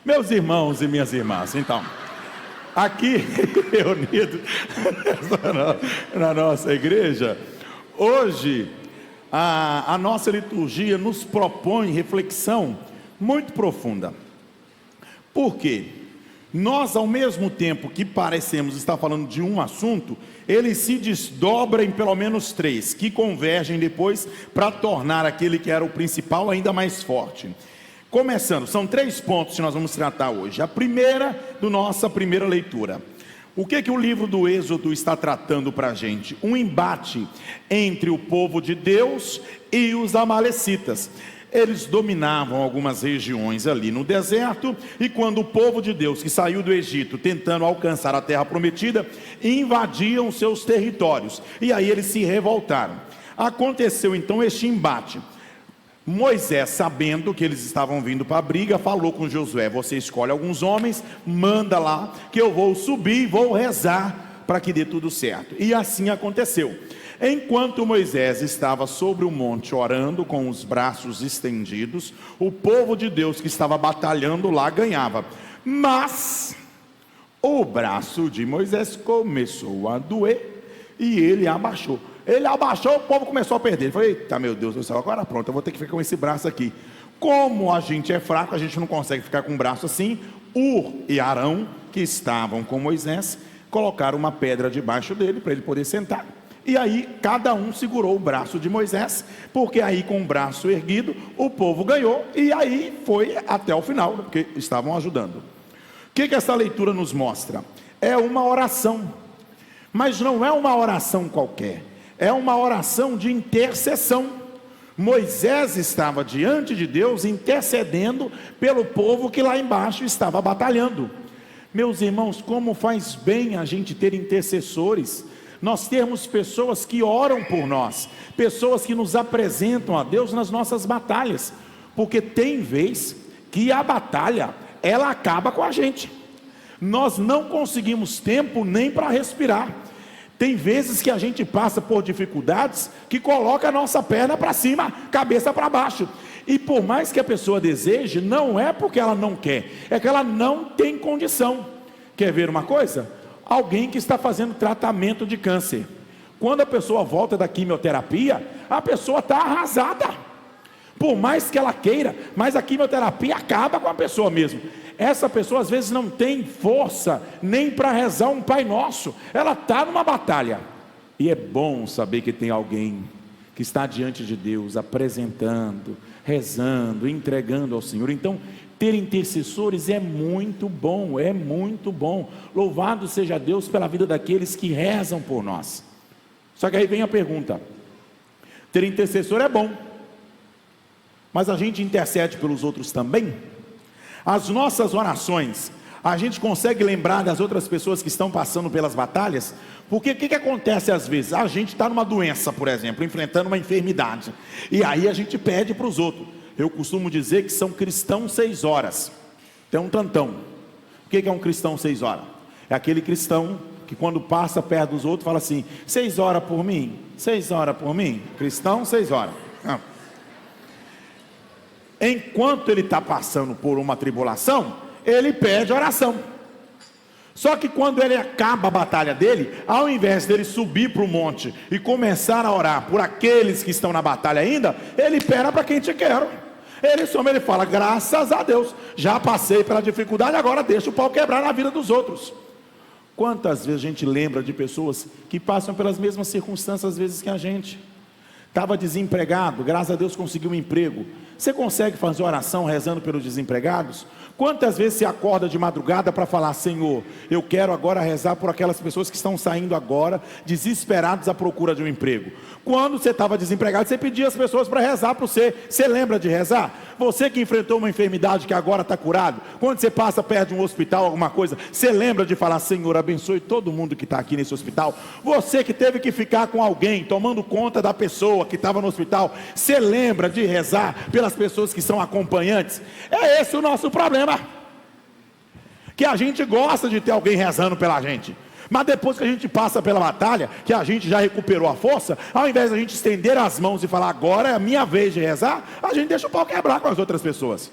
Meus irmãos e minhas irmãs, então, aqui reunidos na nossa igreja, hoje a nossa liturgia nos propõe reflexão muito profunda. Por quê? Nós, ao mesmo tempo que parecemos estar falando de um assunto, ele se desdobra em pelo menos três, que convergem depois para tornar aquele que era o principal ainda mais forte. Começando, são 3 pontos que nós vamos tratar hoje. A primeira, nossa primeira leitura. O que o livro do Êxodo está tratando para a gente? Um embate entre o povo de Deus e os amalecitas. Eles dominavam algumas regiões ali no deserto, e quando o povo de Deus, que saiu do Egito, tentando alcançar a terra prometida, invadiam seus territórios, e aí eles se revoltaram. Aconteceu então este embate. Moisés, sabendo que eles estavam vindo para a briga, falou com Josué: você escolhe alguns homens, manda lá, que eu vou subir e vou rezar para que dê tudo certo. E assim aconteceu. Enquanto Moisés estava sobre o monte orando com os braços estendidos, o povo de Deus que estava batalhando lá ganhava. Mas o braço de Moisés começou a doer e ele abaixou. Ele abaixou, o povo começou a perder. Ele falou: eita, meu Deus do céu, agora pronto, eu vou ter que ficar com esse braço aqui. Como a gente é fraco, a gente não consegue ficar com o braço assim. Ur e Arão, que estavam com Moisés, colocaram uma pedra debaixo dele para ele poder sentar. E aí cada um segurou o braço de Moisés, porque aí com o braço erguido o povo ganhou, e aí foi até o final, porque estavam ajudando. O que essa leitura nos mostra? É uma oração, mas não é uma oração qualquer, é uma oração de intercessão. Moisés estava diante de Deus intercedendo pelo povo que lá embaixo estava batalhando. Meus irmãos, como faz bem a gente ter intercessores, nós termos pessoas que oram por nós, pessoas que nos apresentam a Deus nas nossas batalhas, porque tem vez que a batalha, ela acaba com a gente, nós não conseguimos tempo nem para respirar. Tem vezes que a gente passa por dificuldades que coloca a nossa perna para cima, cabeça para baixo, e por mais que a pessoa deseje, não é porque ela não quer, é que ela não tem condição. Quer ver uma coisa? Alguém que está fazendo tratamento de câncer, quando a pessoa volta da quimioterapia, a pessoa está arrasada, por mais que ela queira, mas a quimioterapia acaba com a pessoa mesmo. Essa pessoa às vezes não tem força nem para rezar um Pai Nosso, ela está numa batalha, e é bom saber que tem alguém que está diante de Deus, apresentando, rezando, entregando ao Senhor. Então, ter intercessores é muito bom, é muito bom. Louvado seja Deus pela vida daqueles que rezam por nós. Só que aí vem a pergunta: ter intercessor é bom, mas a gente intercede pelos outros também? As nossas orações, a gente consegue lembrar das outras pessoas que estão passando pelas batalhas? Porque o que acontece às vezes? A gente está numa doença, por exemplo, enfrentando uma enfermidade, e aí a gente pede para os outros. Eu costumo dizer que são cristãos 6 horas. Tem um tantão. O que é um cristão 6 horas? É aquele cristão que quando passa perto dos outros fala assim: 6 horas por mim, 6 horas por mim. Cristão 6 horas. Não. Enquanto ele está passando por uma tribulação, ele pede oração. Só que quando ele acaba a batalha dele, ao invés dele subir para o monte e começar a orar por aqueles que estão na batalha ainda, ele pera para quem te quer. Ele fala: graças a Deus, já passei pela dificuldade, agora deixa o pau quebrar na vida dos outros. Quantas vezes a gente lembra de pessoas que passam pelas mesmas circunstâncias às vezes que a gente? Estava desempregado, graças a Deus conseguiu um emprego. Você consegue fazer oração rezando pelos desempregados? Quantas vezes você acorda de madrugada para falar: Senhor, eu quero agora rezar por aquelas pessoas que estão saindo agora, desesperados à procura de um emprego. Quando você estava desempregado, você pedia as pessoas para rezar para você. Você lembra de rezar? Você que enfrentou uma enfermidade que agora está curado, quando você passa perto de um hospital, alguma coisa, você lembra de falar: Senhor, abençoe todo mundo que está aqui nesse hospital. Você que teve que ficar com alguém, tomando conta da pessoa que estava no hospital, você lembra de rezar pelas pessoas que são acompanhantes? É esse o nosso problema, que a gente gosta de ter alguém rezando pela gente, mas depois que a gente passa pela batalha, que a gente já recuperou a força, ao invés de a gente estender as mãos e falar: agora é a minha vez de rezar, a gente deixa o pau quebrar com as outras pessoas.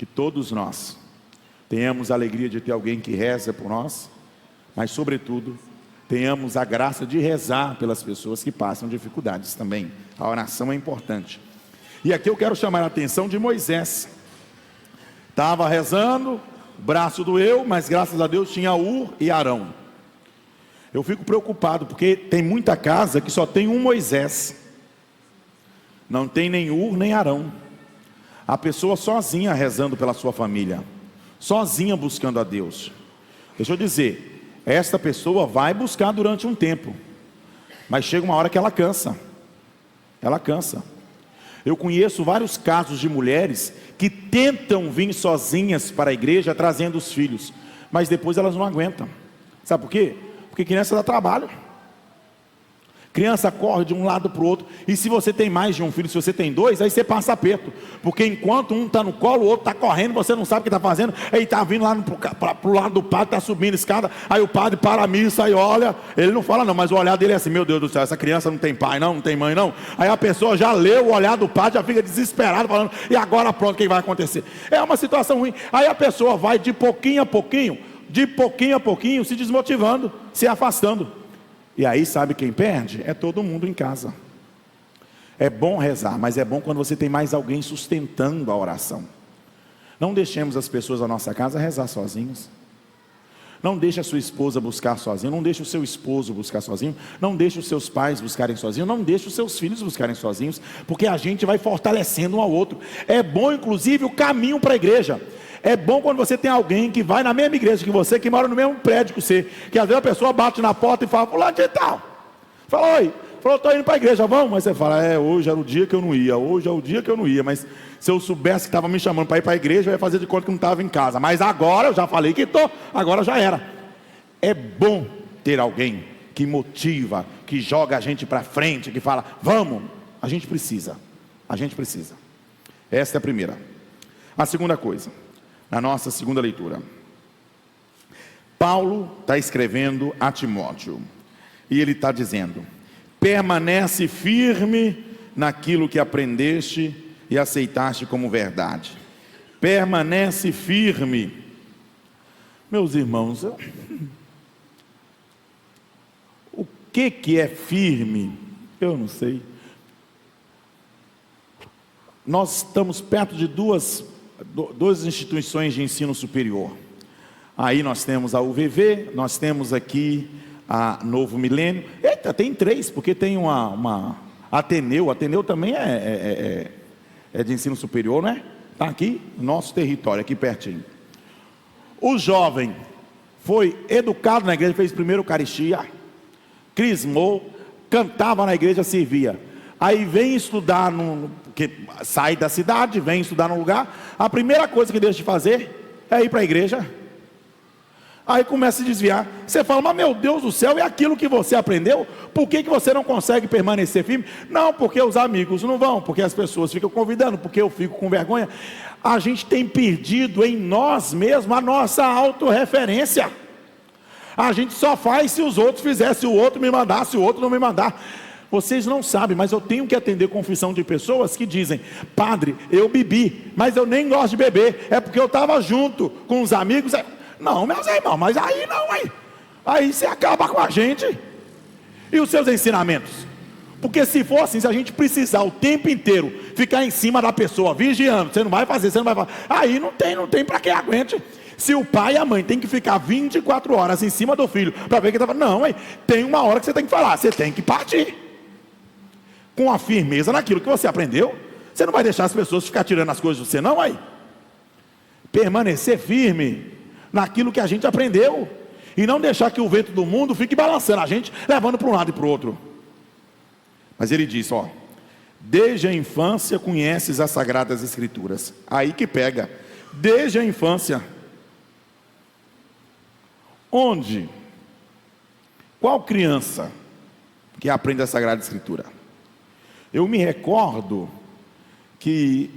que todos nós tenhamos a alegria de ter alguém que reza por nós, mas sobretudo tenhamos a graça de rezar pelas pessoas que passam dificuldades também. A oração é importante. E aqui eu quero chamar a atenção de Moisés. Estava rezando, o braço doeu, mas graças a Deus tinha Ur e Arão. Eu fico preocupado, porque tem muita casa que só tem um Moisés. Não tem nem Ur nem Arão. A pessoa sozinha rezando pela sua família, sozinha buscando a Deus. Deixa eu dizer, esta pessoa vai buscar durante um tempo, mas chega uma hora que ela cansa. Ela cansa. Eu conheço vários casos de mulheres que tentam vir sozinhas para a igreja trazendo os filhos, mas depois elas não aguentam. Sabe por quê? Porque criança dá trabalho. Criança corre de um lado para o outro. E se você tem mais de um filho, se você tem dois, aí você passa aperto. Porque enquanto um está no colo, o outro está correndo, você não sabe o que está fazendo. Aí está vindo lá para o lado do padre, está subindo a escada. Aí o padre para a missa e olha. Ele não fala não, mas o olhar dele é assim: meu Deus do céu, essa criança não tem pai não, não tem mãe não. Aí a pessoa já lê o olhar do padre, já fica desesperado, falando: e agora pronto, o que vai acontecer? É uma situação ruim. Aí a pessoa vai de pouquinho a pouquinho, se desmotivando, se afastando. E aí sabe quem perde? É todo mundo em casa. É bom rezar, mas é bom quando você tem mais alguém sustentando a oração. Não deixemos as pessoas da nossa casa rezar sozinhos. Não deixe a sua esposa buscar sozinha, não deixe o seu esposo buscar sozinho, não deixe os seus pais buscarem sozinhos, não deixe os seus filhos buscarem sozinhos, porque a gente vai fortalecendo um ao outro. É bom inclusive o caminho para a igreja. É bom quando você tem alguém que vai na mesma igreja que você, que mora no mesmo prédio que você, que às vezes a pessoa bate na porta e fala: fulano de tal, fala: oi, falou, estou indo para a igreja, vamos? Mas você fala: hoje era o dia que eu não ia, hoje é o dia que eu não ia, mas se eu soubesse que estava me chamando para ir para a igreja, eu ia fazer de conta que não estava em casa, mas agora eu já falei que estou, agora já era. É bom ter alguém que motiva, que joga a gente para frente, que fala: vamos, a gente precisa. Esta é a primeira. A segunda coisa, na nossa segunda leitura, Paulo está escrevendo a Timóteo, e ele está dizendo: permanece firme naquilo que aprendeste e aceitaste como verdade. Permanece firme. Meus irmãos, o que é firme? Eu não sei. Nós estamos perto de duas instituições de ensino superior. Aí nós temos a UVV, nós temos aqui a Novo Milênio. Eita, tem três, porque tem uma Ateneu. Ateneu também é de ensino superior, não é? Está aqui no nosso território, aqui pertinho. O jovem foi educado na igreja, fez primeiro Eucaristia, crismou, cantava na igreja, servia. Aí vem estudar, porque sai da cidade, vem estudar num lugar, a primeira coisa que deixa de fazer é ir para a igreja. Aí começa a se desviar. Você fala: mas meu Deus do céu, é aquilo que você aprendeu? Por que você não consegue permanecer firme? Não, porque os amigos não vão, porque as pessoas ficam convidando, porque eu fico com vergonha. A gente tem perdido em nós mesmos a nossa autorreferência. A gente só faz se os outros fizessem, se o outro me mandar, se o outro não me mandar. Vocês não sabem, mas eu tenho que atender confissão de pessoas que dizem: padre, eu bebi, mas eu nem gosto de beber, é porque eu estava junto com os amigos. Não, meus irmãos, mas aí não, aí você acaba com a gente. E os seus ensinamentos? Porque se for assim, se a gente precisar o tempo inteiro ficar em cima da pessoa, vigiando, você não vai fazer, aí não tem para quem aguente. Se o pai e a mãe tem que ficar 24 horas em cima do filho para ver o que está falando, não, tem uma hora que você tem que falar, você tem que partir com a firmeza naquilo que você aprendeu. Você não vai deixar as pessoas ficar tirando as coisas de você, não, permanecer firme naquilo que a gente aprendeu, e não deixar que o vento do mundo fique balançando a gente, levando para um lado e para o outro. Mas ele diz: desde a infância conheces as Sagradas Escrituras. Aí que pega, desde a infância. Onde? Qual criança que aprende a Sagrada Escritura? Eu me recordo que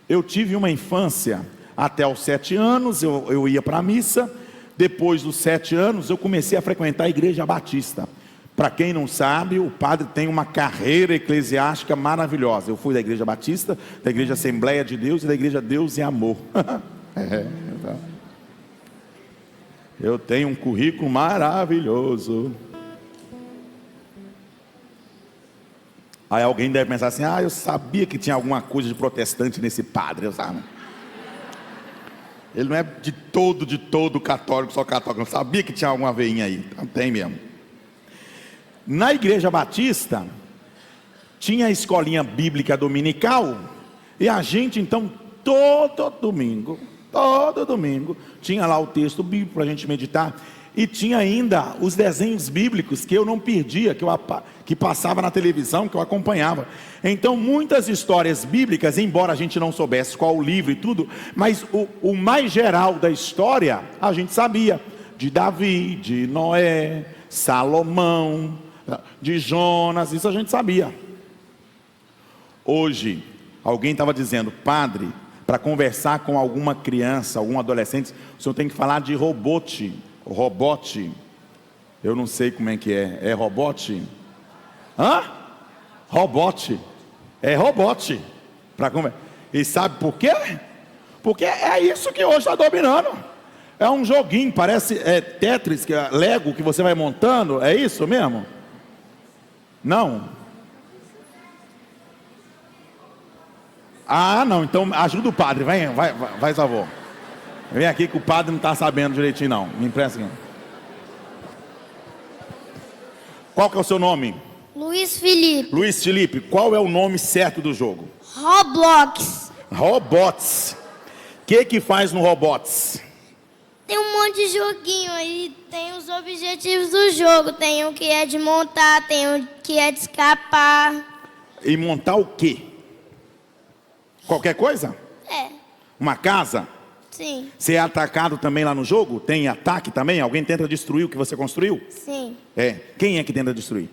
eu tive uma infância até os 7 anos, eu ia para a missa. Depois dos 7 anos eu comecei a frequentar a igreja batista. Para quem não sabe, o padre tem uma carreira eclesiástica maravilhosa. Eu fui da Igreja Batista, da Igreja Assembleia de Deus e da Igreja Deus e Amor. Eu tenho um currículo maravilhoso. Aí alguém deve pensar assim: eu sabia que tinha alguma coisa de protestante nesse padre, eu sabe? Ele não é de todo católico, só católico. Eu sabia que tinha alguma veinha aí. Então tem mesmo. Na Igreja Batista tinha a escolinha bíblica dominical, e a gente então todo domingo tinha lá o texto bíblico para a gente meditar. E tinha ainda os desenhos bíblicos que eu não perdia, que passava na televisão, que eu acompanhava. Então muitas histórias bíblicas, embora a gente não soubesse qual o livro e tudo, mas o mais geral da história a gente sabia. De Davi, de Noé, Salomão, de Jonas, isso a gente sabia. Hoje, alguém estava dizendo: padre, para conversar com alguma criança, algum adolescente, o senhor tem que falar de robote. Eu não sei como é que é. É robote? Robote. É robote. E sabe por quê? Porque é isso que hoje está dominando. É um joguinho, parece Tetris, que é Lego, que você vai montando. É isso mesmo? Não. Não, então ajuda o padre. Vai, favor. Vem aqui que o padre não está sabendo direitinho não. Me empresta aqui. Qual que é o seu nome? Luiz Felipe. Luiz Felipe, qual é o nome certo do jogo? Roblox. Robots. O que faz no Robots? Tem um monte de joguinho aí, tem os objetivos do jogo. Tem um que é de montar, tem um que é de escapar. E montar o quê? Qualquer coisa? É. Uma casa? Sim. Você é atacado também lá no jogo? Tem ataque também? Alguém tenta destruir o que você construiu? Sim. Quem é que tenta destruir?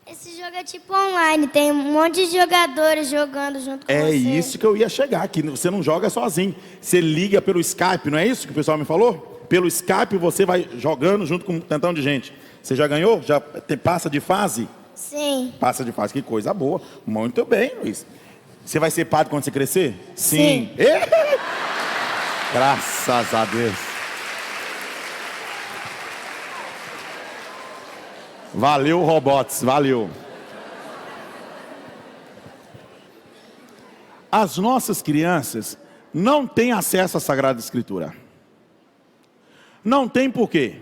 Esse jogo é tipo online, tem um monte de jogadores jogando junto com você. É isso que eu ia chegar, que você não joga sozinho. Você liga pelo Skype, não é isso que o pessoal me falou? Pelo Skype você vai jogando junto com um tantão de gente. Você já ganhou? Já passa de fase? Sim. Passa de fase, que coisa boa. Muito bem, Luiz. Você vai ser padre quando você crescer? Sim. Graças a Deus. Valeu, Robots, valeu. As nossas crianças não têm acesso à Sagrada Escritura. Não tem por quê?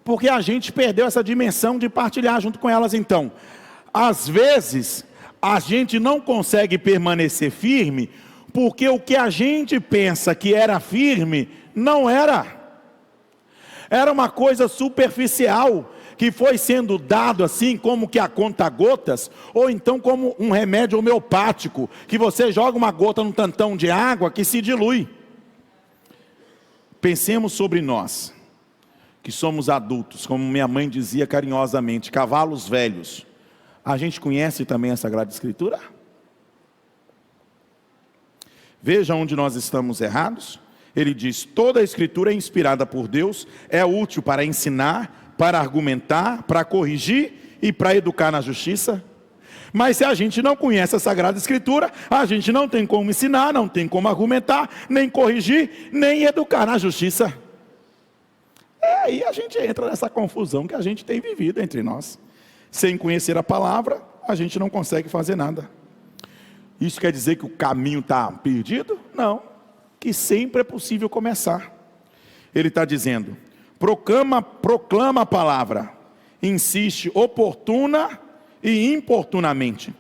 Porque a gente perdeu essa dimensão de partilhar junto com elas. Então, às vezes, a gente não consegue permanecer firme, porque o que a gente pensa que era firme, não era. Era uma coisa superficial, que foi sendo dado assim como que a conta-gotas, ou então como um remédio homeopático, que você joga uma gota num tantão de água que se dilui. Pensemos sobre nós, que somos adultos, como minha mãe dizia carinhosamente, cavalos velhos. A gente conhece também a Sagrada Escritura? Veja onde nós estamos errados. Ele diz: toda a Escritura é inspirada por Deus, é útil para ensinar, para argumentar, para corrigir e para educar na justiça. Mas se a gente não conhece a Sagrada Escritura, a gente não tem como ensinar, não tem como argumentar, nem corrigir, nem educar na justiça. Aí a gente entra nessa confusão que a gente tem vivido entre nós. Sem conhecer a palavra, a gente não consegue fazer nada. Isso quer dizer que o caminho está perdido? Não, que sempre é possível começar. Ele está dizendo: proclama a palavra, insiste oportuna e importunamente.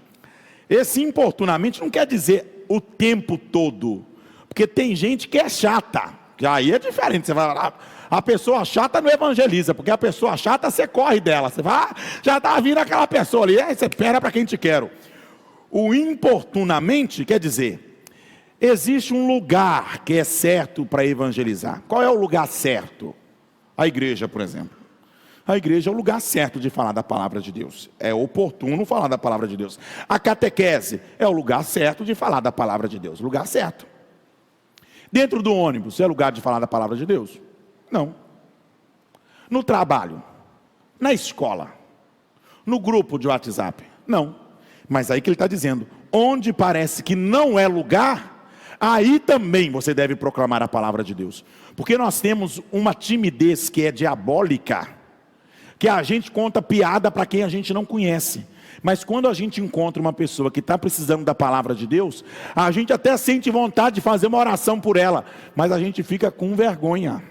Esse importunamente não quer dizer o tempo todo, porque tem gente que é chata, que aí é diferente. Você vai lá, a pessoa chata não evangeliza, porque a pessoa chata você corre dela, você vai, já está vindo aquela pessoa ali, aí você espera para quem te quer. O importunamente quer dizer, existe um lugar que é certo para evangelizar. Qual é o lugar certo? A igreja, por exemplo. A igreja é o lugar certo de falar da palavra de Deus. É oportuno falar da palavra de Deus. A catequese é o lugar certo de falar da palavra de Deus. Lugar certo. Dentro do ônibus é lugar de falar da palavra de Deus? Não. No trabalho Na escola? No grupo de WhatsApp? Não. Mas aí que ele está dizendo, onde parece que não é lugar, aí também você deve proclamar a palavra de Deus. Porque nós temos uma timidez que é diabólica, que a gente conta piada para quem a gente não conhece. Mas quando a gente encontra uma pessoa que está precisando da palavra de Deus, a gente até sente vontade de fazer uma oração por ela, mas a gente fica com vergonha.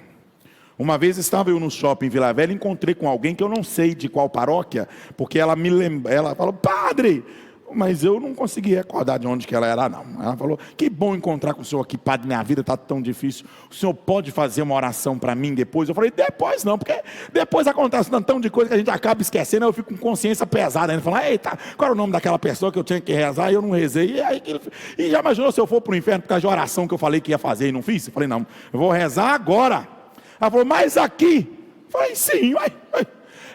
Uma vez estava eu no shopping em Vila Velha, encontrei com alguém que eu não sei de qual paróquia, porque ela falou, padre, mas eu não consegui recordar de onde que ela era não. Ela falou, que bom encontrar com o senhor aqui, padre, minha vida está tão difícil, o senhor pode fazer uma oração para mim depois? Eu falei, depois não, porque depois acontece tantão de coisa que a gente acaba esquecendo, eu fico com consciência pesada, ainda falando, eita, qual era o nome daquela pessoa que eu tinha que rezar, e eu não rezei, e já imaginou se eu for para o inferno por causa de oração que eu falei que ia fazer e não fiz? Eu falei, não, eu vou rezar agora. Ela falou, mas aqui? Eu falei, sim, vai.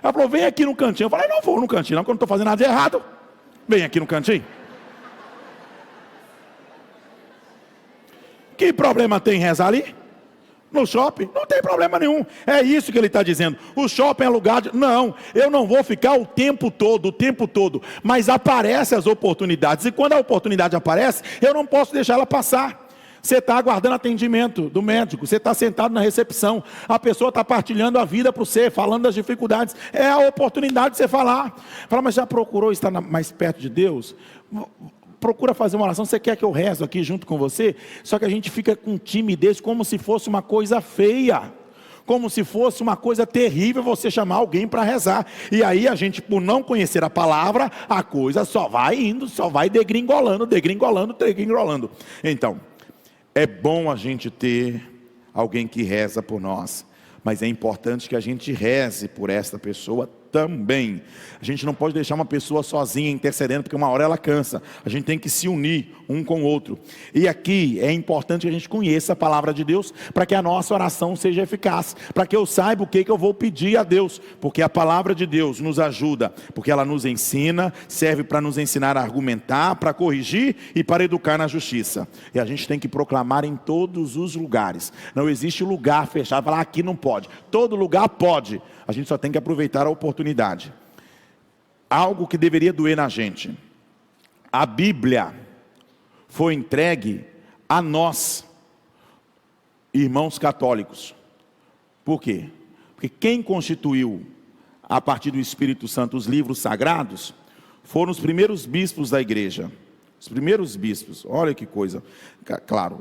Ela falou, vem aqui no cantinho. Eu falei, não vou no cantinho não, porque eu não estou fazendo nada de errado. Vem aqui no cantinho. Que problema tem em rezar ali? No shopping? Não tem problema nenhum. É isso que ele está dizendo. O shopping é lugar de... Não, eu não vou ficar o tempo todo. Mas aparecem as oportunidades. E quando a oportunidade aparece, eu não posso deixar ela passar. Você está aguardando atendimento do médico, você está sentado na recepção, a pessoa está partilhando a vida para você, falando das dificuldades, é a oportunidade de você falar. Fala, mas já procurou estar mais perto de Deus? Procura fazer uma oração, você quer que eu rezo aqui junto com você? Só que a gente fica com timidez, como se fosse uma coisa feia, como se fosse uma coisa terrível você chamar alguém para rezar. E aí a gente, por não conhecer a palavra, a coisa só vai indo, só vai degringolando. Então, é bom a gente ter alguém que reza por nós, mas é importante que a gente reze por esta pessoa também. A gente não pode deixar uma pessoa sozinha intercedendo, porque uma hora ela cansa. A gente tem que se unir um com o outro. E aqui é importante que a gente conheça a palavra de Deus, para que a nossa oração seja eficaz, para que eu saiba o que eu vou pedir a Deus, porque a palavra de Deus nos ajuda, porque ela nos ensina, serve para nos ensinar a argumentar, para corrigir e para educar na justiça. E a gente tem que proclamar em todos os lugares. Não existe lugar fechado, falar aqui não pode. Todo lugar pode. A gente só tem que aproveitar a oportunidade. Algo que deveria doer na gente. A Bíblia foi entregue a nós, irmãos católicos. Por quê? Porque quem constituiu, a partir do Espírito Santo, os livros sagrados, foram os primeiros bispos da igreja. Os primeiros bispos, olha que coisa. Claro,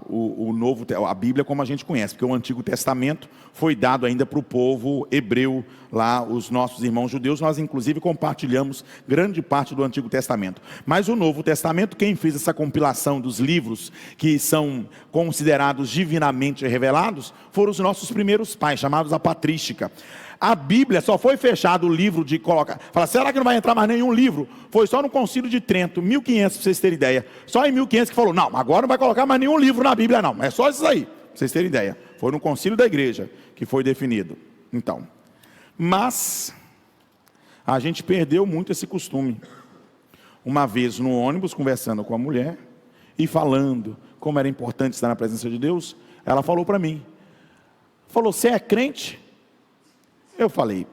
a Bíblia como a gente conhece, porque o Antigo Testamento foi dado ainda para o povo hebreu, lá os nossos irmãos judeus, nós inclusive compartilhamos grande parte do Antigo Testamento. Mas o Novo Testamento, quem fez essa compilação dos livros que são considerados divinamente revelados, foram os nossos primeiros pais, chamados a patrística. A Bíblia só foi fechado o livro de colocar. Fala, será que não vai entrar mais nenhum livro? Foi só no Concílio de Trento, 1500, para vocês terem ideia. Só em 1500 que falou, não, agora não vai colocar mais nenhum livro na Bíblia não. É só isso aí, para vocês terem ideia. Foi no Concílio da Igreja que foi definido. Então, mas a gente perdeu muito esse costume. Uma vez no ônibus, conversando com a mulher e falando como era importante estar na presença de Deus, ela falou para mim, falou, você é crente? Eu falei,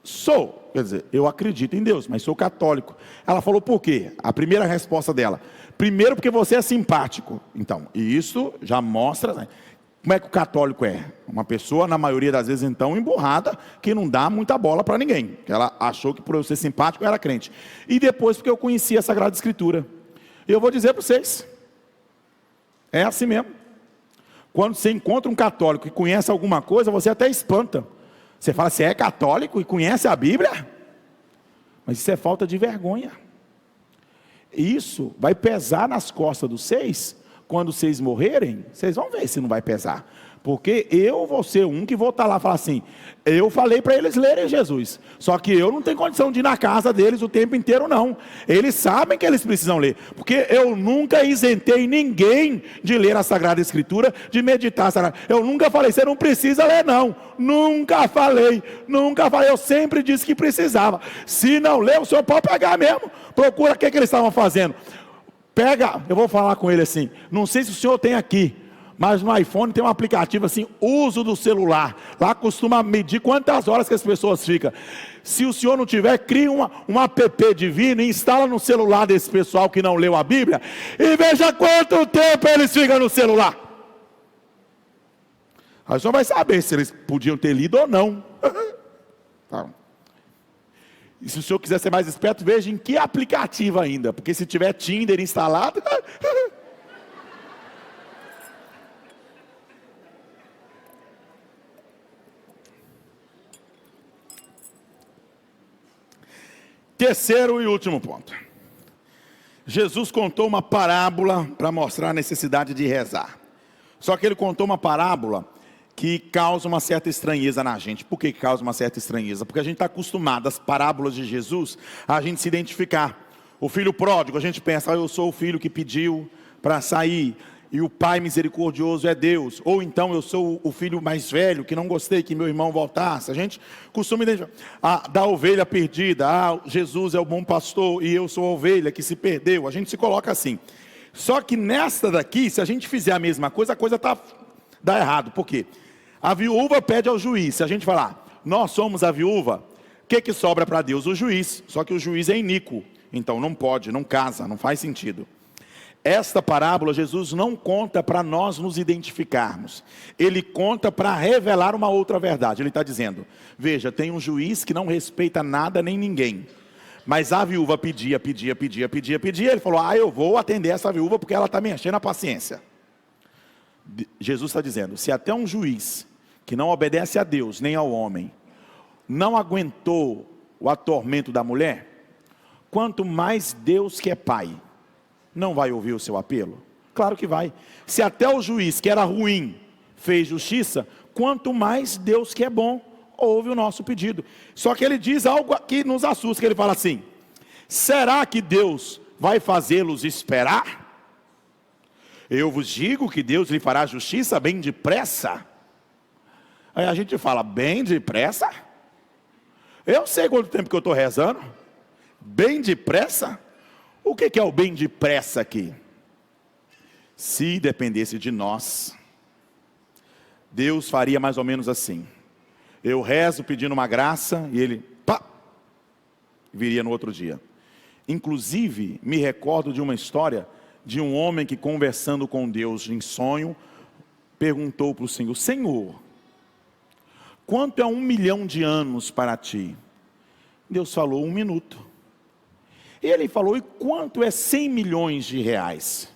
sou, quer dizer, eu acredito em Deus, mas sou católico. Ela falou, por quê? A primeira resposta dela, primeiro porque você é simpático. Então, e isso já mostra, né, como é que o católico é. Uma pessoa, na maioria das vezes, então, emburrada, que não dá muita bola para ninguém. Ela achou que por eu ser simpático, eu era crente. E depois, porque eu conhecia a Sagrada Escritura. E eu vou dizer para vocês, é assim mesmo. Quando você encontra um católico que conhece alguma coisa, você até espanta. Você fala, você é católico e conhece a Bíblia? Mas isso é falta de vergonha. Isso vai pesar nas costas dos seis. Quando vocês morrerem, vocês vão ver se não vai pesar. Porque eu vou ser um que vou estar lá e falar assim, eu falei para eles lerem Jesus, só que eu não tenho condição de ir na casa deles o tempo inteiro não. Eles sabem que eles precisam ler, porque eu nunca isentei ninguém de ler a Sagrada Escritura, de meditar a Sagrada. Eu nunca falei, você não precisa ler não, nunca falei, eu sempre disse que precisava. Se não ler, o senhor pode pegar mesmo, procura o que eles estavam fazendo. Pega, eu vou falar com ele assim, não sei se o senhor tem aqui, Mas no iPhone tem um aplicativo assim, uso do celular. Lá costuma medir quantas horas que as pessoas ficam. Se o senhor não tiver, cria um app divino e instala no celular desse pessoal que não leu a Bíblia. E veja quanto tempo eles ficam no celular. Aí só vai saber se eles podiam ter lido ou não. Tá. E se o senhor quiser ser mais esperto, veja em que aplicativo ainda. Porque se tiver Tinder instalado... Terceiro e último ponto. Jesus contou uma parábola para mostrar a necessidade de rezar. Só que ele contou uma parábola que causa uma certa estranheza na gente. Por que causa uma certa estranheza? Porque a gente está acostumado, as parábolas de Jesus, a gente se identificar. O filho pródigo, a gente pensa, eu sou o filho que pediu para sair, e o pai misericordioso é Deus. Ou então eu sou o filho mais velho, que não gostei que meu irmão voltasse. A gente costuma identificar. Da ovelha perdida, Jesus é o bom pastor e eu sou a ovelha que se perdeu. A gente se coloca assim. Só que nesta daqui, se a gente fizer a mesma coisa, a coisa dá errado. Por quê? A viúva pede ao juiz. Se a gente falar, nós somos a viúva, o que sobra para Deus? O juiz. Só que o juiz é iníquo. Então não pode, não casa, não faz sentido. Esta parábola Jesus não conta para nós nos identificarmos. Ele conta para revelar uma outra verdade. Ele está dizendo, veja, tem um juiz que não respeita nada nem ninguém. Mas a viúva pedia. Ele falou, eu vou atender essa viúva porque ela está me enchendo a paciência. Jesus está dizendo, se até um juiz que não obedece a Deus nem ao homem, não aguentou o atormento da mulher, quanto mais Deus que é pai, não vai ouvir o seu apelo? Claro que vai. Se até o juiz que era ruim fez justiça, quanto mais Deus que é bom ouve o nosso pedido. Só que ele diz algo que nos assusta, que ele fala assim, será que Deus vai fazê-los esperar? Eu vos digo que Deus lhe fará justiça bem depressa. Aí a gente fala, bem depressa? Eu sei quanto tempo que eu estou rezando. Bem depressa? O que é o bem depressa aqui? Se dependesse de nós, Deus faria mais ou menos assim. Eu rezo pedindo uma graça e ele, viria no outro dia. Inclusive, me recordo de uma história de um homem que, conversando com Deus em sonho, perguntou para o Senhor, Senhor, quanto é 1 milhão de anos para ti? Deus falou, 1 minuto. E ele falou, e quanto é 100 milhões de reais?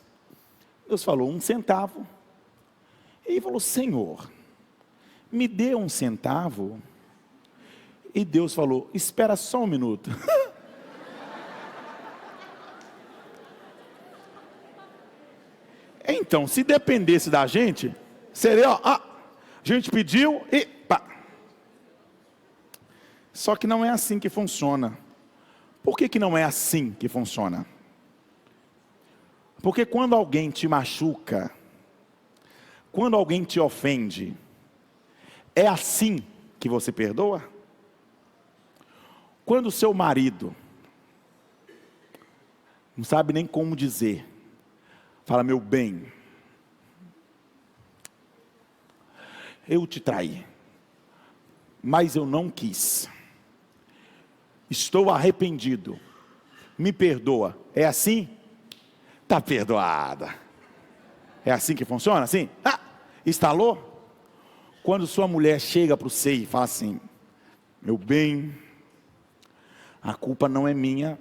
Deus falou, 1 centavo. E ele falou, Senhor, me dê 1 centavo. E Deus falou, espera só 1 minuto. Então, se dependesse da gente, seria, a gente pediu e pá. Só que não é assim que funciona. Por que não é assim que funciona? Porque quando alguém te machuca, quando alguém te ofende, é assim que você perdoa? Quando o seu marido não sabe nem como dizer, fala, meu bem, eu te traí, mas eu não quis. Estou arrependido, me perdoa. É assim? Está perdoada. É assim que funciona? Assim? Instalou? Quando sua mulher chega para o seio e fala assim, meu bem, a culpa não é minha,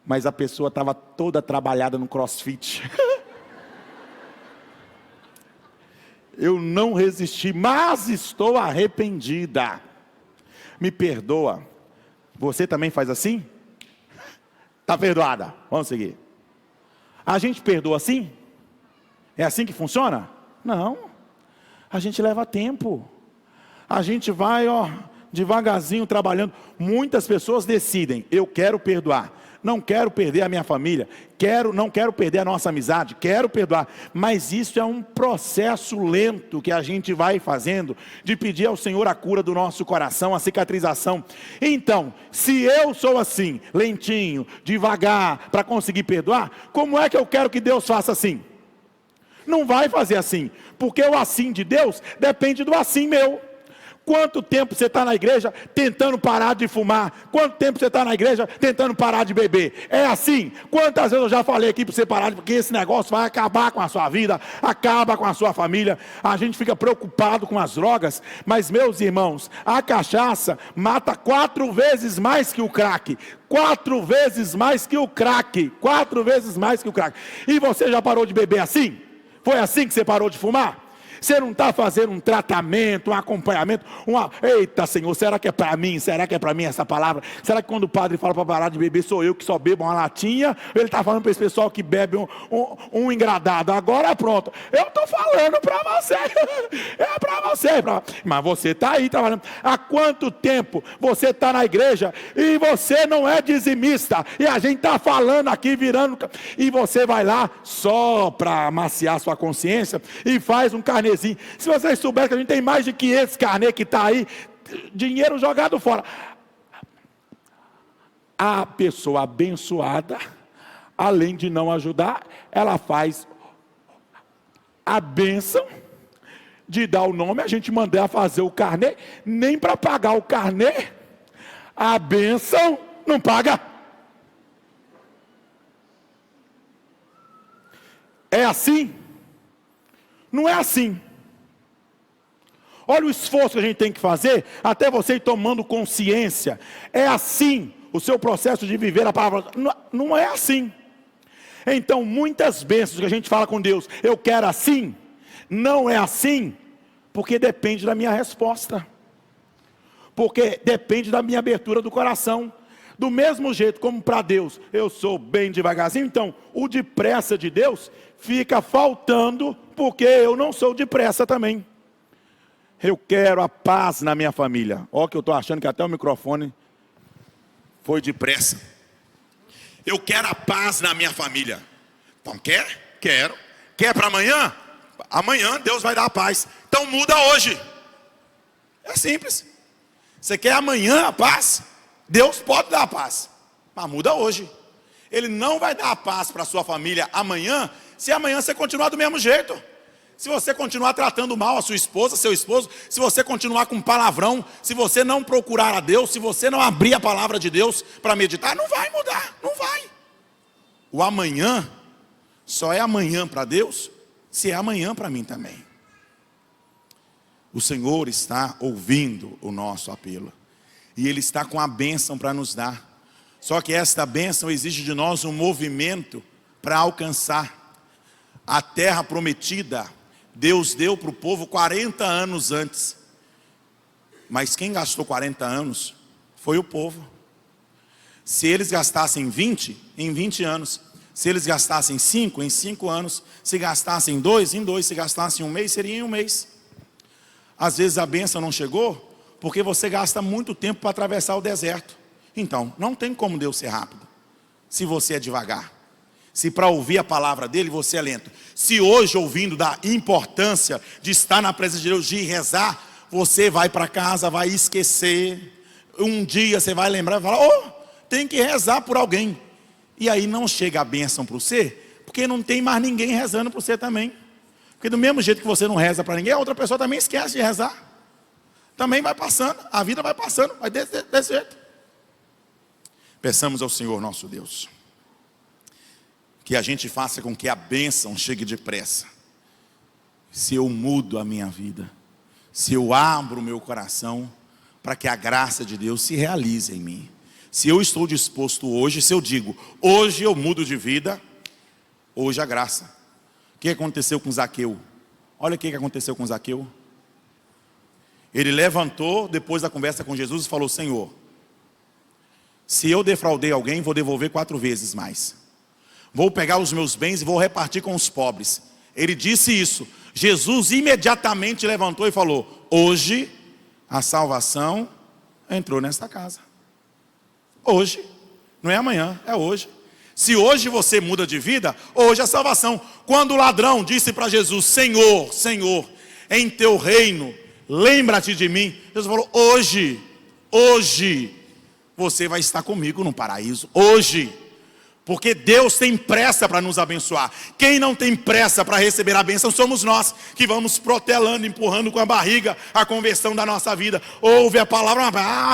mas a pessoa estava toda trabalhada no crossfit. Eu não resisti, mas estou arrependida. Me perdoa. Você também faz assim? Está perdoada. Vamos seguir. A gente perdoa assim? É assim que funciona? Não. A gente leva tempo. A gente vai, devagarzinho trabalhando. Muitas pessoas decidem, eu quero perdoar. Não quero perder a minha família. Não quero perder a nossa amizade. Quero perdoar. Mas isso é um processo lento que a gente vai fazendo, de pedir ao Senhor a cura do nosso coração, a cicatrização. Então, se eu sou assim, lentinho, devagar, para conseguir perdoar, como é que eu quero que Deus faça assim? Não vai fazer assim, porque o assim de Deus depende do assim meu. Quanto tempo você está na igreja tentando parar de fumar? Quanto tempo você está na igreja tentando parar de beber? É assim. Quantas vezes eu já falei aqui para você parar, porque esse negócio vai acabar com a sua vida, acaba com a sua família. A gente fica preocupado com as drogas, mas meus irmãos, a cachaça mata 4 vezes mais que o crack. 4 vezes mais que o crack. 4 vezes mais que o crack. E você já parou de beber assim? Foi assim que você parou de fumar? Você não está fazendo um tratamento, um acompanhamento, eita Senhor, será que é para mim? Será que é para mim essa palavra? Será que quando o padre fala para parar de beber, sou eu que só bebo uma latinha? Ele está falando para esse pessoal que bebe um engradado? Agora pronto, eu estou falando para você, é para você, mas você está aí trabalhando. Há quanto tempo você está na igreja e você não é dizimista? E a gente está falando aqui, virando, e você vai lá só para amaciar sua consciência e faz um carnezinho. Se vocês souberem que a gente tem mais de 500 carnê que está aí, dinheiro jogado fora. A pessoa abençoada, além de não ajudar, ela faz a bênção de dar o nome, a gente manda ela fazer o carnê, nem para pagar o carnê, a bênção não paga. É assim? Não é assim. Olha o esforço que a gente tem que fazer, até você ir tomando consciência. É assim o seu processo de viver a palavra. Não é assim. Então, muitas bênçãos que a gente fala com Deus, eu quero assim, não é assim, porque depende da minha resposta. Porque depende da minha abertura do coração. Do mesmo jeito como para Deus, eu sou bem devagarzinho, então o depressa de Deus fica faltando, porque eu não sou depressa também. Eu quero a paz na minha família. Ó, que eu estou achando que até o microfone foi depressa. Eu quero a paz na minha família. Então quer? Quero. Quer para amanhã? Amanhã Deus vai dar a paz. Então muda hoje. É simples. Você quer amanhã a paz? Deus pode dar a paz, mas muda hoje. Ele não vai dar a paz para a sua família amanhã, se amanhã você continuar do mesmo jeito. Se você continuar tratando mal a sua esposa, seu esposo, se você continuar com palavrão, se você não procurar a Deus, se você não abrir a palavra de Deus para meditar, não vai mudar, não vai. O amanhã só é amanhã para Deus, se é amanhã para mim também. O Senhor está ouvindo o nosso apelo. E Ele está com a bênção para nos dar. Só que esta bênção exige de nós um movimento para alcançar. A terra prometida, Deus deu para o povo 40 anos antes. Mas quem gastou 40 anos foi o povo. Se eles gastassem 20, em 20 anos. Se eles gastassem 5, em 5 anos. Se gastassem 2, em 2. Se gastassem 1 mês, seria em 1 mês. Às vezes a bênção não chegou, porque você gasta muito tempo para atravessar o deserto. Então, não tem como Deus ser rápido, se você é devagar. Se para ouvir a palavra dele, você é lento. Se hoje, ouvindo da importância de estar na presença de Deus, de rezar, você vai para casa, vai esquecer. Um dia você vai lembrar e falar, tem que rezar por alguém. E aí não chega a bênção para você, porque não tem mais ninguém rezando por você também. Porque do mesmo jeito que você não reza para ninguém, a outra pessoa também esquece de rezar. Também vai passando, a vida vai passando, vai desse jeito. Peçamos ao Senhor nosso Deus, que a gente faça com que a bênção chegue depressa. Se eu mudo a minha vida, se eu abro o meu coração, para que a graça de Deus se realize em mim. Se eu estou disposto hoje, se eu digo, hoje eu mudo de vida, hoje a graça. O que aconteceu com Zaqueu? Olha o que aconteceu com Zaqueu. Ele levantou depois da conversa com Jesus e falou, Senhor, se eu defraudei alguém, vou devolver 4 vezes mais. Vou pegar os meus bens e vou repartir com os pobres. Ele disse isso. Jesus imediatamente levantou e falou, hoje a salvação entrou nesta casa. Hoje, não é amanhã, é hoje. Se hoje você muda de vida, hoje a salvação. Quando o ladrão disse para Jesus, Senhor, Senhor, em teu reino, lembra-te de mim. Jesus falou, hoje, você vai estar comigo no paraíso. Hoje, Porque Deus tem pressa para nos abençoar. Quem não tem pressa para receber a bênção somos nós, que vamos protelando, empurrando com a barriga a conversão da nossa vida. Ouve a palavra,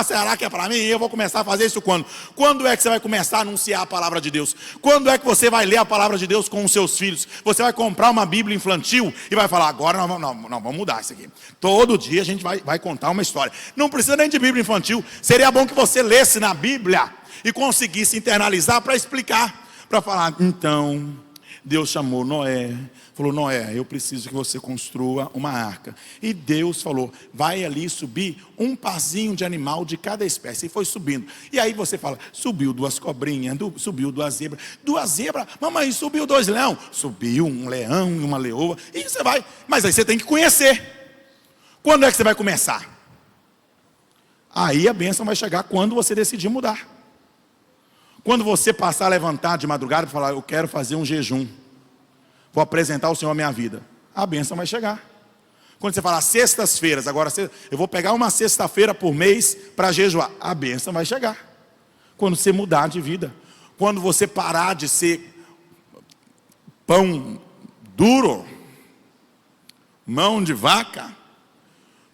será que é para mim? Eu vou começar a fazer isso quando? Quando é que você vai começar a anunciar a palavra de Deus? Quando é que você vai ler a palavra de Deus com os seus filhos? Você vai comprar uma Bíblia infantil e vai falar, agora não, vamos mudar isso aqui. Todo dia a gente vai contar uma história. Não precisa nem de Bíblia infantil. Seria bom que você lesse na Bíblia e conseguisse internalizar para explicar, para falar, então, Deus chamou Noé, falou, Noé, eu preciso que você construa uma arca. E Deus falou, vai ali subir um parzinho de animal de cada espécie. E foi subindo. E aí você fala, subiu 2 cobrinhas, subiu 2 zebras. 2 zebras, mamãe, subiu 2 leão. Subiu um leão e uma leoa. E você vai, mas aí você tem que conhecer. Quando é que você vai começar? Aí a bênção vai chegar quando você decidir mudar. Quando você passar a levantar de madrugada e falar, eu quero fazer um jejum, vou apresentar ao Senhor a minha vida, a bênção vai chegar. Quando você falar sextas-feiras, agora eu vou pegar uma sexta-feira por mês para jejuar, a bênção vai chegar. Quando você mudar de vida, quando você parar de ser pão duro, mão de vaca,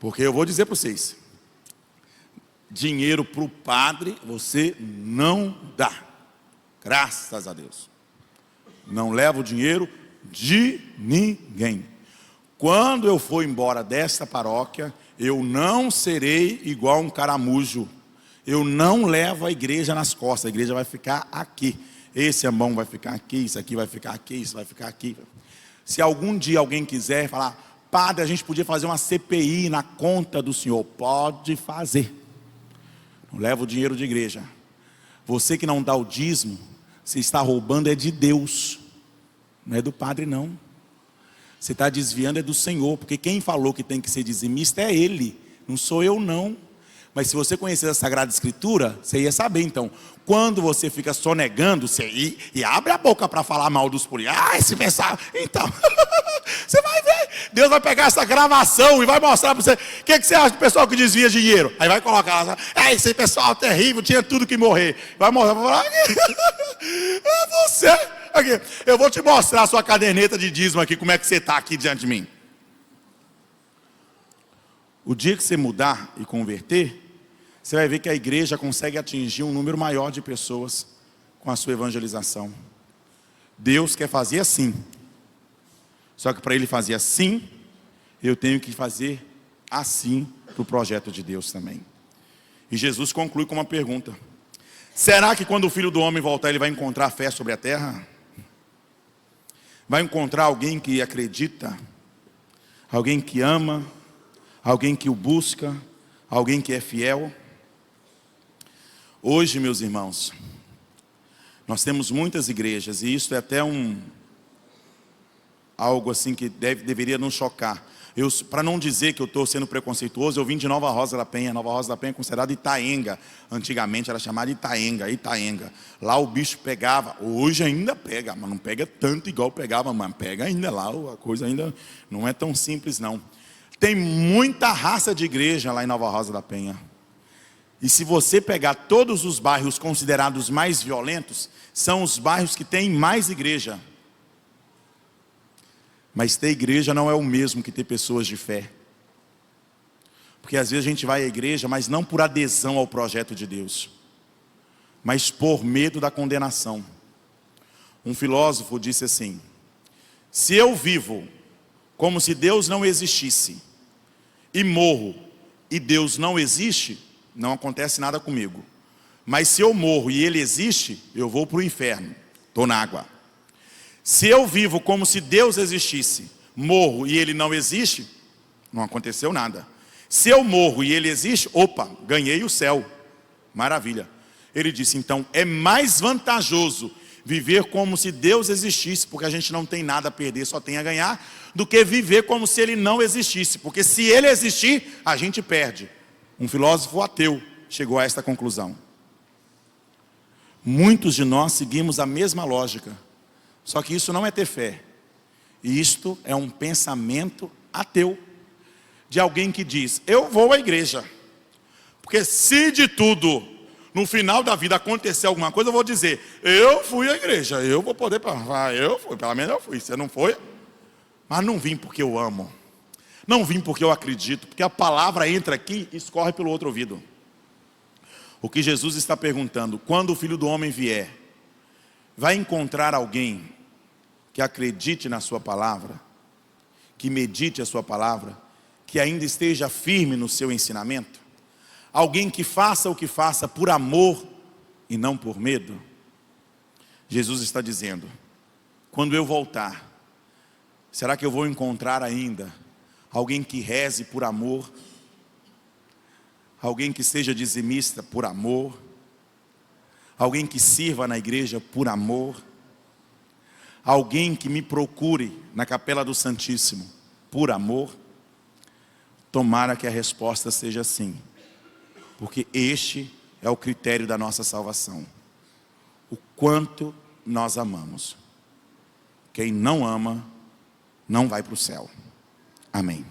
porque eu vou dizer para vocês, dinheiro para o padre você não dá, graças a Deus, não leva o dinheiro de ninguém. Quando eu for embora desta paróquia, eu não serei igual um caramujo, eu não levo a igreja nas costas, a igreja vai ficar aqui, esse ambão vai ficar aqui, isso aqui vai ficar aqui, isso vai ficar aqui. Se algum dia alguém quiser falar, padre, a gente podia fazer uma CPI na conta do senhor, pode fazer. Não leva o dinheiro de igreja. Você que não dá o dízimo, você está roubando é de Deus, não é do padre não. Você está desviando é do Senhor, porque quem falou que tem que ser dizimista é Ele, não sou eu não. Mas se você conhecer a Sagrada Escritura, você ia saber então. Quando você fica sonegando, você e abre a boca para falar mal dos políticos. Esse pessoal, então, você vai ver. Deus vai pegar essa gravação e vai mostrar para você. O que você acha do pessoal que desvia dinheiro? Aí vai colocar lá, esse pessoal terrível, tinha tudo que morrer. Vai mostrar, vai falar, é você. Aqui, eu vou te mostrar a sua caderneta de dízimo aqui, como é que você está aqui diante de mim. O dia que você mudar e converter, você vai ver que a igreja consegue atingir um número maior de pessoas com a sua evangelização. Deus quer fazer assim. Só que para Ele fazer assim, eu tenho que fazer assim para o projeto de Deus também. E Jesus conclui com uma pergunta. Será que quando o Filho do Homem voltar, Ele vai encontrar fé sobre a terra? Vai encontrar alguém que acredita? Alguém que ama? Alguém que o busca? Alguém que é fiel? Hoje, meus irmãos, nós temos muitas igrejas, e isso é até algo assim que deveria nos chocar. Para não dizer que eu estou sendo preconceituoso, eu vim de Nova Rosa da Penha. Nova Rosa da Penha é considerada Itaenga. Antigamente era chamada Itaenga. Lá o bicho pegava, hoje ainda pega, mas não pega tanto igual pegava, mas pega ainda lá, a coisa ainda não é tão simples não. Tem muita raça de igreja lá em Nova Rosa da Penha. E se você pegar todos os bairros considerados mais violentos, são os bairros que têm mais igreja. Mas ter igreja não é o mesmo que ter pessoas de fé. Porque às vezes a gente vai à igreja, mas não por adesão ao projeto de Deus, mas por medo da condenação. Um filósofo disse assim: se eu vivo como se Deus não existisse, e morro, e Deus não existe, não acontece nada comigo. Mas se eu morro e Ele existe, eu vou para o inferno, estou na água. Se eu vivo como se Deus existisse, morro e Ele não existe, não aconteceu nada. Se eu morro e Ele existe, opa, ganhei o céu, maravilha. Ele disse, então é mais vantajoso viver como se Deus existisse, porque a gente não tem nada a perder, só tem a ganhar, do que viver como se Ele não existisse, porque se Ele existir, a gente perde. Um filósofo ateu chegou a esta conclusão. Muitos de nós seguimos a mesma lógica, só que isso não é ter fé. E isto é um pensamento ateu, de alguém que diz, eu vou à igreja, porque se de tudo no final da vida acontecer alguma coisa, eu vou dizer, eu fui à igreja, eu vou poder falar, eu fui, pelo menos eu fui, você não foi? Mas não vim porque eu amo, não vim porque eu acredito, porque a palavra entra aqui e escorre pelo outro ouvido. O que Jesus está perguntando, quando o Filho do Homem vier, vai encontrar alguém que acredite na sua palavra, que medite a sua palavra, que ainda esteja firme no seu ensinamento? Alguém que faça o que faça por amor e não por medo? Jesus está dizendo, quando eu voltar, será que eu vou encontrar ainda alguém que reze por amor? Alguém que seja dizimista por amor? Alguém que sirva na igreja por amor? Alguém que me procure na capela do Santíssimo por amor? Tomara que a resposta seja sim, porque este é o critério da nossa salvação, o quanto nós amamos. Quem não ama, não vai para o céu. Amém.